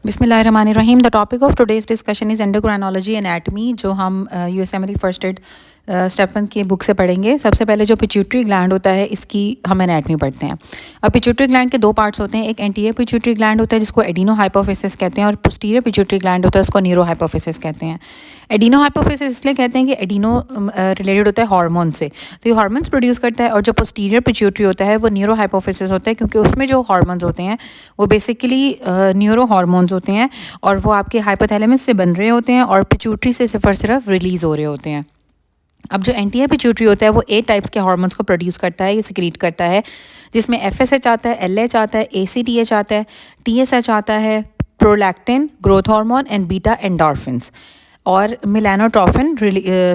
बिस्मिल्लाहिर्रहमानिर्रहीम। The topic of today's discussion is endocrinology anatomy, जो हम यूएसएमएल फर्स्ट एड स्टेप 1 की बुक से पढ़ेंगे। सबसे पहले जो पिट्यूटरी ग्लैंड होता है, इसकी हम एनाटमी पढ़ते हैं। अब पिट्यूटरी ग्लैंड के दो पार्ट्स होते हैं। एक एंटीरियर पिट्यूटरी ग्लैंड होता है जिसको एडिनो हाइपोफिसिस कहते हैं, और पोस्टीरियर पिट्यूटरी ग्लैंड होता है उसको न्यूरो हाइपोफिसिस कहते हैं। एडिनो हाइपोफिसिस इसलिए कहते हैं कि एडिनो रिलेटेड होता है हार्मोन से, तो ये हार्मोन्स प्रोड्यूस करता है। और जो पोस्टीरियर पिट्यूटरी होता है वो न्यूरो हाइपोफिसिस होता है, क्योंकि उसमें जो हार्मोन्स होते हैं वो बेसिकली न्यूरो हार्मोन्स होते हैं, और वो आपके हाइपोथैलेमस से बन रहे होते हैं और पिट्यूटरी से सिर्फ और सिर्फ रिलीज़ हो रहे होते हैं। अब जो एंटीरियर पिट्यूटरी होता है वो 8 टाइप्स के हार्मोन्स को प्रोड्यूस करता है, ये सिक्रीट करता है, जिसमें एफएसएच आता है, एलएच आता है, एसीटीएच आता है, टीएसएच आता है, prolactin, growth hormone and beta endorphins, और मिलानोट्रोफिन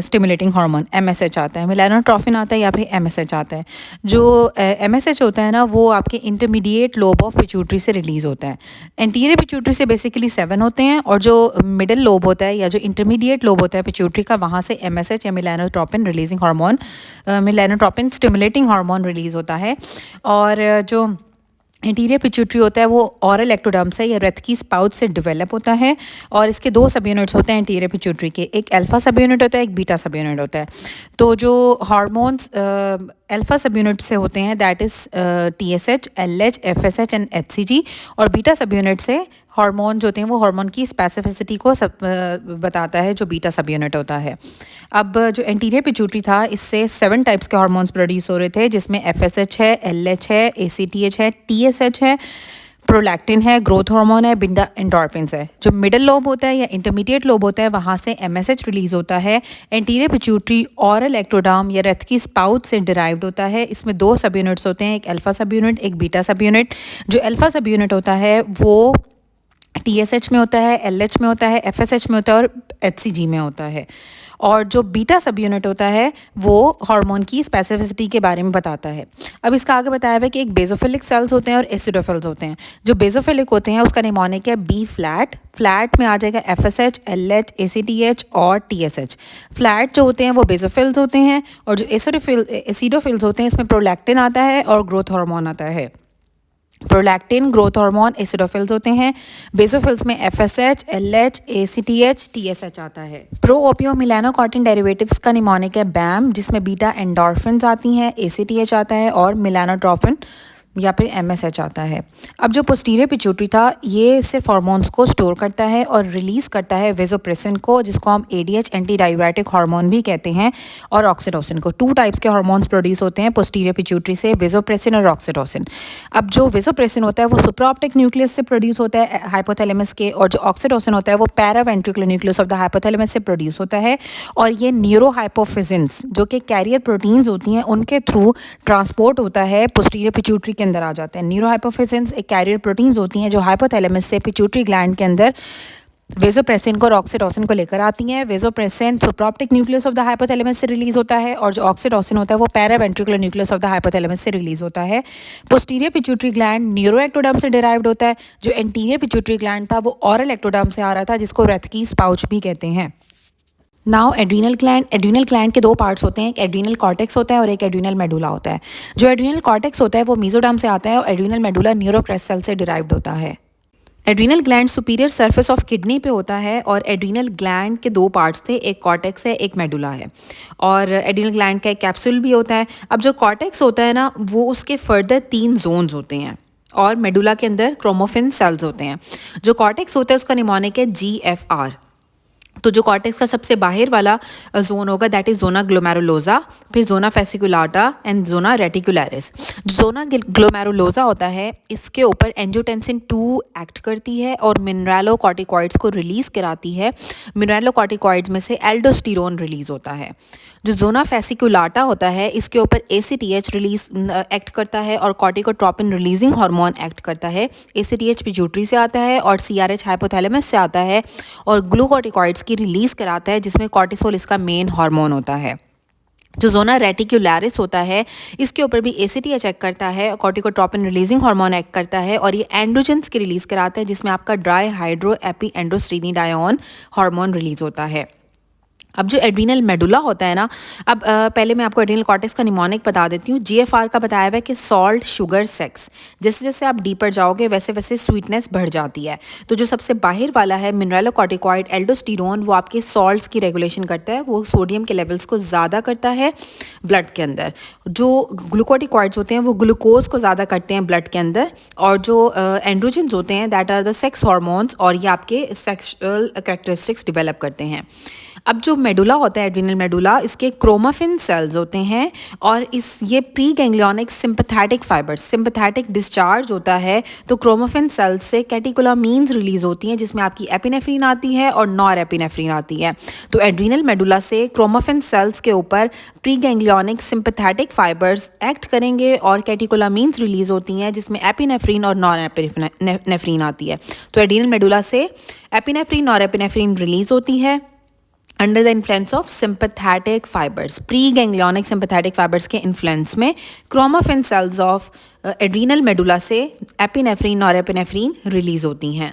स्टिमुलेटिंग हार्मोन एमएसएच आता है। मिलानोट्रोफिन आता है या फिर एमएसएच आता है। जो एमएसएच होता है ना, वो आपके इंटरमीडिएट लोब ऑफ पिट्यूटरी से रिलीज़ होता है। एंटीरियर पिट्यूटरी से बेसिकली 7 होते हैं, और जो मिडिल लोब होता है या जो इंटरमीडिएट लोब होता है पिट्यूटरी का, वहाँ से एमएसएच या melanotropin releasing hormone, melanotropin stimulating hormone release होता है। और जो इंटीरियर पिट्यूटरी होता है वो ऑरल एक्टोडर्म से या रथ की स्पाउट से डेवलप होता है, और इसके 2 सब यूनिट्स होते हैं इंटीरियर पिट्यूटरी के। एक अल्फा सब यूनिट होता है, एक बीटा सब यूनिट होता है। तो जो हार्मोन्स अल्फा सब यूनिट से होते हैं, that is TSH, LH, FSH and HCG, और बीटा सब यूनिट से हार्मोन जो होते हैं वो हार्मोन की स्पेसिफिसिटी को बताता है, जो बीटा सब यूनिट होता है। अब जो एंटीरियर पिट्यूटरी था, इससे 7 टाइप्स के हार्मोन्स प्रोड्यूस हो रहे थे, जिसमें एफएसएच है, एलएच है, एसीटीएच है, टीएसएच है, प्रोलैक्टिन है, ग्रोथ हार्मोन है, बिंडा एंडोर्फिन्स है। जो मिडिल लोब होता है या इंटरमीडिएट लोब होता है, वहाँ से एमएसएच रिलीज़ होता है। एंटीरियर पिट्यूटरी ऑरल एक्टोडर्म या रथ की स्पाउट से डिराइव्ड होता है। इसमें 2 सब यूनिट्स होते हैं, एक अल्फा सब यूनिट, एक बीटा सब यूनिट। जो अल्फा सब यूनिट होता है वो टीएसएच में होता है, एलएच में होता है, एफएसएच में होता है और एचसीजी में होता है। और जो बीटा सब यूनिट होता है वो हार्मोन की स्पेसिफिसिटी के बारे में बताता है। अब इसका आगे बताया हुआ है कि एक बेसोफिलिक सेल्स होते हैं और एसिडोफिल्स होते हैं। जो बेसोफिलिक होते हैं उसका निमोनिक है बी फ्लैट। फ्लैट में आ जाएगा एफएसएच, एलएच, एसीटीएच और टीएसएच। फ्लैट जो होते हैं वो बेसोफिल्स होते हैं, और जो एसिडोफिल्स होते हैं इसमें प्रोलैक्टिन आता है और ग्रोथ हार्मोन आता है। प्रोलैक्टिन, ग्रोथ हार्मोन, एसिडोफिल्स होते हैं। बेसोफिल्स में एफएसएच, एलएच, एसीटीएच, टीएसएच आता है। प्रो ओपियो मिलानोकॉर्टिन डेरिवेटिव्स का निमोनिक है बैम, जिसमें बीटा एंडोर्फिन्स आती हैं, एसीटीएच आता है और मिलानोट्रोफिन या फिर एमएसएच आता है। अब जो पोस्टीरियर पिट्यूटरी था, ये सिर्फ हार्मोन्स को स्टोर करता है और रिलीज़ करता है वेसोप्रेसिन को, जिसको हम एडीएच एंटी डाययूरेटिक हार्मोन भी कहते हैं, और ऑक्सीटोसिन को। 2 टाइप्स के हार्मोन्स प्रोड्यूस होते हैं पोस्टीरियर पिट्यूटरी से, वेसोप्रेसिन और ऑक्सीटोसिन। अब जो वेसोप्रेसिन होता है वो सुप्राऑप्टिक न्यूक्लियस से प्रोड्यूस होता है हाइपोथैलेमस के, और जो ऑक्सीटोसिन होता है वो paraventricular nucleus of the hypothalamus से प्रोड्यूस होता है। और ये न्यूरो हाइपोफिजिन्स जो कि कैरियर प्रोटीन्स होती हैं, उनके थ्रू ट्रांसपोर्ट होता है, पोस्टीरियर पिट्यूटरी के अंदर आ जाते हैं। न्यूरो हाइपोफिजिन्स एक कैरियर प्रोटीन्स होती हैं जो हाइपोथैलेमस से पिट्यूटरी ग्लैंड के अंदर वेसोप्रेसिन को और ऑक्सीटोसिन को लेकर आती हैं। Vasopressin supraoptic nucleus of the hypothalamus से रिलीज होता है, और जो ऑक्सीटोसिन होता है वो paraventricular nucleus of the hypothalamus से रिलीज होता है। Posterior pituitary gland neuro ectoderm से डिराइव्ड होता है। जो एंटीरियर पिट्यूटरी ग्लैंड था वो ऑरल एक्टोडर्म से आ रहा था, जिसको रथकीस पाउच भी कहते हैं। Now adrenal gland. Adrenal gland के 2 पार्ट्स होते हैं, एक एड्रीनल कॉर्टेक्स होता है और एक एड्रीनल मेडुला होता है। जो एड्रीनल कॉर्टेक्स होता है वो मेसोडर्म से आता है, और एड्रीनल मेडुला न्यूरोक्रेस्ट सेल से डिराइव्ड होता है। Adrenal gland superior surface of kidney पे होता है, और एड्रीनल ग्लैंड के 2 पार्ट्स थे, एक कॉर्टेक्स है, एक मेडुला है। और एड्रीनल ग्लैंड का एक कैप्सूल भी होता है। अब जो कॉर्टेक्स होता है ना, वो उसके फर्दर 3 जोन्स होते हैं, और मेडुला के अंदर क्रोमोफिन सेल्स होते हैं। जो कॉर्टेक्स होता है उसका निमोनिक है GFR। तो जो कॉर्टेक्स का सबसे बाहर वाला जोन होगा दैट इज जोना ग्लोमेरुलोसा, फिर zona fasciculata and zona reticularis. Zona glomerulosa होता है, इसके ऊपर एंजियोटेंसिन 2 एक्ट करती है और मिनरलोकॉर्टिकॉइड्स को रिलीज कराती है। मिनरलोकॉर्टिकॉइड्स में से एल्डोस्टेरोन रिलीज होता है। जो जोना फेसिकुलाटा होता है, इसके ऊपर ACTH रिलीज एक्ट करता है और कॉर्टिकोट्रोपिन रिलीजिंग हार्मोन एक्ट करता है। ACTH पिट्यूटरी से आता है और CRH हाइपोथैलेमस से आता है, और ग्लूकोर्टिकॉइड्स की रिलीज कराता है, जिसमें कॉर्टिसोल इसका मेन हार्मोन होता है। जो जोना रेटिकुलरिस होता है, इसके ऊपर भी ACTH एक्ट करता है, कॉर्टिकोट्रोपिन रिलीजिंग हार्मोन एक्ट करता है, और ये एंड्रोजेंस की रिलीज कराता है, जिसमें आपका dehydroepiandrostenedione hormone release होता है। अब जो एड्रीनल मेडुला होता है ना, अब पहले मैं आपको एड्रीनल कॉर्टेक्स का निमोनिक बता देती हूँ। जीएफआर का बताया हुआ है कि सॉल्ट, शुगर, सेक्स। जैसे जैसे आप डीपर जाओगे वैसे वैसे स्वीटनेस बढ़ जाती है। तो जो सबसे बाहर वाला है मिनरलोकॉर्टिकॉइड एल्डोस्टेरोन, वो आपके सॉल्ट्स की रेगुलेशन करता है, वो सोडियम के लेवल्स को ज़्यादा करता है ब्लड के अंदर। जो ग्लूकोटिकॉइड्स होते हैं वो ग्लूकोज को ज़्यादा करते हैं ब्लड के अंदर। और जो एंड्रोजन्स होते हैं that are the sex hormones, और ये आपके सेक्सुअल कैरेक्टरिस्टिक्स डिवेलप करते हैं। अब जो मेडुला होता है एड्रीनल मेडुला, इसके क्रोमाफिन सेल्स होते हैं, और ये pre ganglionic sympathetic fibres, sympathetic discharge होता है तो क्रोमाफिन सेल्स से कैटेकोलामीन्स रिलीज होती हैं, जिसमें आपकी एपिनेफ्रीन आती है और नॉर एपिनेफ्रीन आती है। तो एड्रीनल मेडुला से क्रोमाफिन सेल्स के ऊपर pre ganglionic sympathetic fibres act करेंगे और कैटेकोलामीन्स रिलीज होती हैं, जिसमें एपिनेफ्रीन और नॉर एपिनेफ्रीन आती है। तो एड्रीनल मेडुला से एपिनेफ्रीन, नॉर एपिनेफ्रीन रिलीज होती है under the influence of sympathetic fibres. Preganglionic sympathetic fibres के इन्फ्लुएंस में chromaffin cells of adrenal medulla से एपिनेफ्रीन और एपिनेफ्रीन रिलीज होती हैं।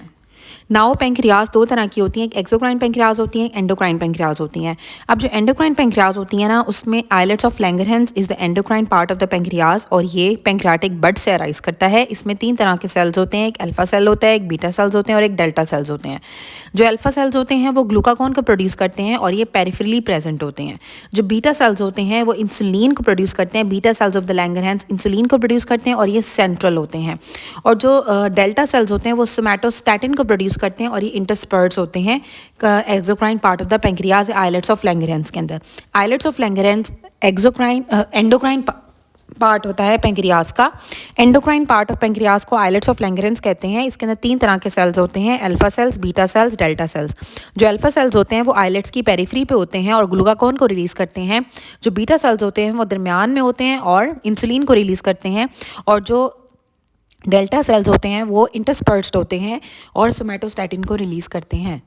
नाउ पेंक्रियाज दो तरह की होती हैं, एक एक्सोक्राइन पेंक्रियाज होती हैं, एंडोक्राइन पेंक्रियाज होती हैं। अब जो एंडोक्राइन पेंक्रियाज होती हैं ना, उसमें islets of Langerhans is the endocrine part of the pancreas, और ये पेंक्रियाटिक बड से अराइज करता है। इसमें 3 तरह के सेल्स होते हैं, एक अल्फा सेल होता है, एक बीटा सेल्स होते हैं और एक डेल्टा सेल्स होते हैं। जो अल्फा सेल्स होते हैं वो ग्लूकागॉन को प्रोड्यूस करते हैं और ये पेरिफेरली प्रेजेंट होते हैं। जो बीटा सेल्स होते हैं वो इंसुलिन को प्रोड्यूस करते हैं, beta cells of the Langerhans insulin को प्रोड्यूस करते हैं और ये सेंट्रल होते हैं। और जो डेल्टा सेल्स होते हैं वो सोमैटोस्टैटिन को प्रोड्यूस करते हैं और ये इंटरस्पर्ट्स होते हैं exocrine part of the pancreas, islets of Langerhans के अंदर। Islets of Langerhans exocrine endocrine part होता है पेंक्रियाज का। एंडोक्राइन पार्ट ऑफ पेंक्रियाज को आइलेट्स ऑफ लैंगरहैंस कहते हैं। इसके अंदर 3 तरह के सेल्स होते हैं, alpha cells, beta cells, delta sales. जो अल्फा सेल्स होते हैं वो आइलेट्स की पेरिफेरी पे होते हैं और ग्लूकागॉन को रिलीज़ करते हैं। जो बीटा सेल्स होते हैं वो दरमियान में होते हैं और इंसुलिन को रिलीज़ करते हैं। और जो डेल्टा सेल्स होते हैं वो इंटरस्पर्ट्ड होते हैं और सोमैटोस्टैटिन को रिलीज़ करते हैं।